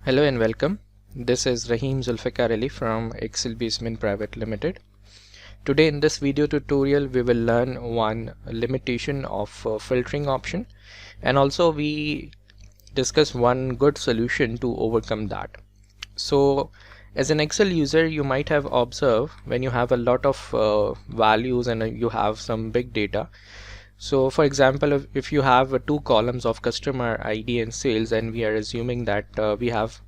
Hello and welcome. This is Rahim Zulfikar Ali from Excel Basement Private Limited. Today in this video tutorial we will learn one limitation of filtering option, and also we discuss one good solution to overcome that. So as an Excel user, you might have observed when you have a lot of values and you have some big data. So for example, if you have two columns of customer ID and sales, and we are assuming that we have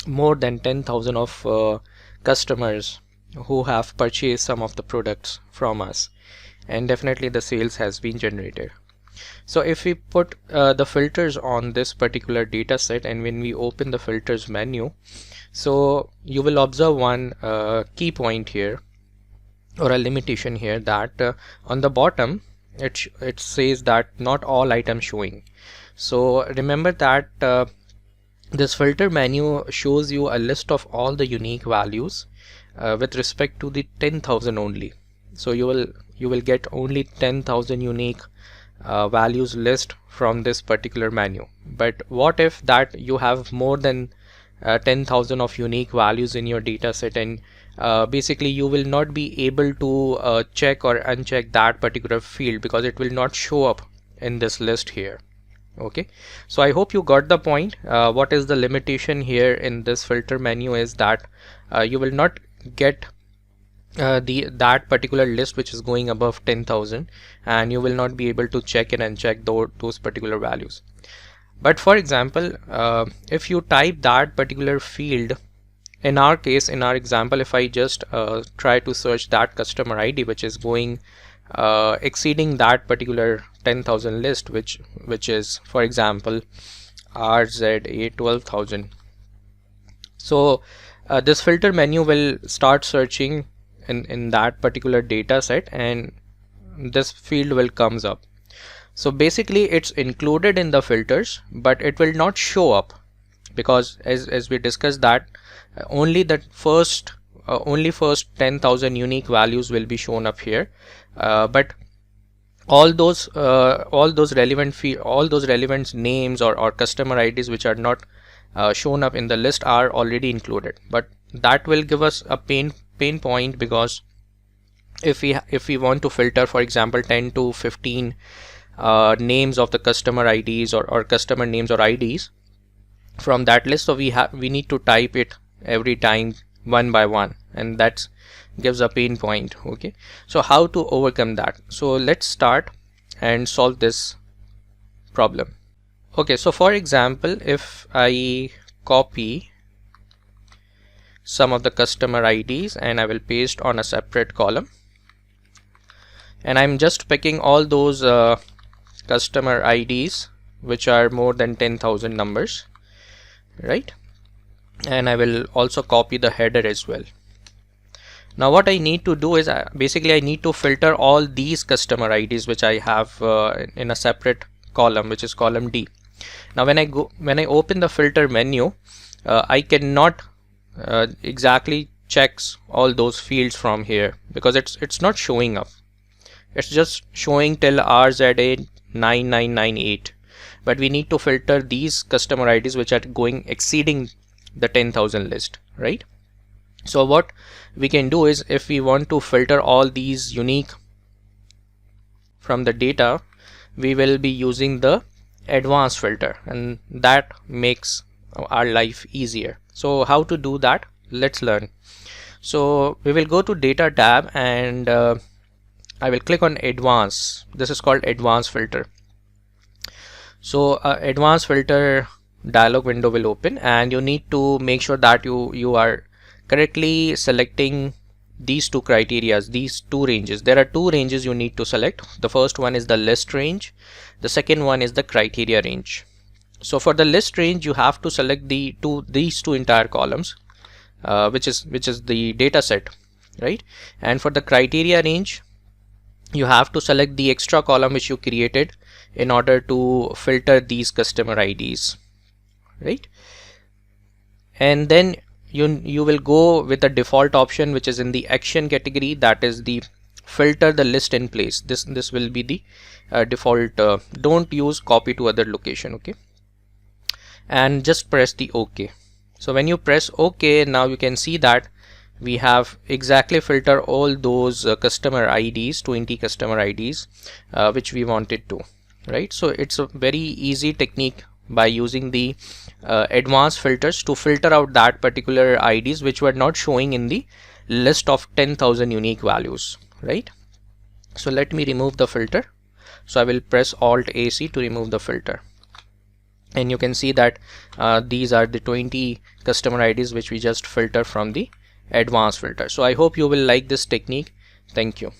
more than 10,000 of customers who have purchased some of the products from us, and definitely the sales has been generated. So if we put the filters on this particular data set, and when we open the filters menu, so you will observe one key point here, or a limitation here, that on the bottom it says that not all items showing. So remember that this filter menu shows you a list of all the unique values with respect to the 10,000 only. So you will get only 10,000 unique values list from this particular menu. But what if that you have more than 10,000 of unique values in your data set, and basically you will not be able to check or uncheck that particular field because it will not show up in this list here. Okay, so I hope you got the point. What is the limitation here in this filter menu is that you will not get that particular list which is going above 10,000, and you will not be able to check and uncheck those particular values. But for example, if you type that particular field, in our case, in our example, if I just try to search that customer ID which is going exceeding that particular 10,000 list, which is for example RZA 12,000. So this filter menu will start searching in that particular data set, and this field will comes up. So basically it's included in the filters, but it will not show up because as we discussed that only that first 10,000 unique values will be shown up here, but all those relevant names or customer IDs which are not shown up in the list are already included. But that will give us a pain point, because if we want to filter, for example, 10 to 15 names of the customer IDs or customer names or IDs from that list, so we need to type it every time one by one, and that gives a pain point. Okay, so how to overcome that? So let's start and solve this problem. Okay, so for example, if I copy some of the customer IDs and I will paste on a separate column, and I'm just picking all those customer IDs which are more than 10,000 numbers, right? And I will also copy the header as well. Now what I need to do is basically I need to filter all these customer IDs which I have in a separate column, which is column D. Now when I open the filter menu, I cannot exactly checks all those fields from here because it's not showing up. It's just showing till RZA 9998, but we need to filter these customer IDs which are going exceeding the 10,000 list, right? So what we can do is, if we want to filter all these unique from the data, we will be using the advanced filter, and that makes our life easier. So how to do that? Let's learn. So we will go to data tab, and I will click on advanced. This is called advanced filter. So advanced filter dialog window will open, and you need to make sure that you are correctly selecting these two criterias, these two ranges. There are two ranges you need to select. The first one is the list range, the second one is the criteria range. So for the list range, you have to select these two entire columns, which is the data set, right? And for the criteria range, you have to select the extra column which you created in order to filter these customer IDs, right? And then you will go with the default option which is in the action category, that is the filter the list in place. This will be the default. Don't use copy to other location. Okay, and just press the OK. So when you press OK, now you can see that we have exactly filter all those customer IDs, 20 customer IDs which we wanted to, right? So it's a very easy technique by using the advanced filters to filter out that particular IDs which were not showing in the list of 10,000 unique values, right? So let me remove the filter. So I will press Alt AC to remove the filter, and you can see that these are the 20 customer IDs which we just filter from the advanced filter. So I hope you will like this technique. Thank you.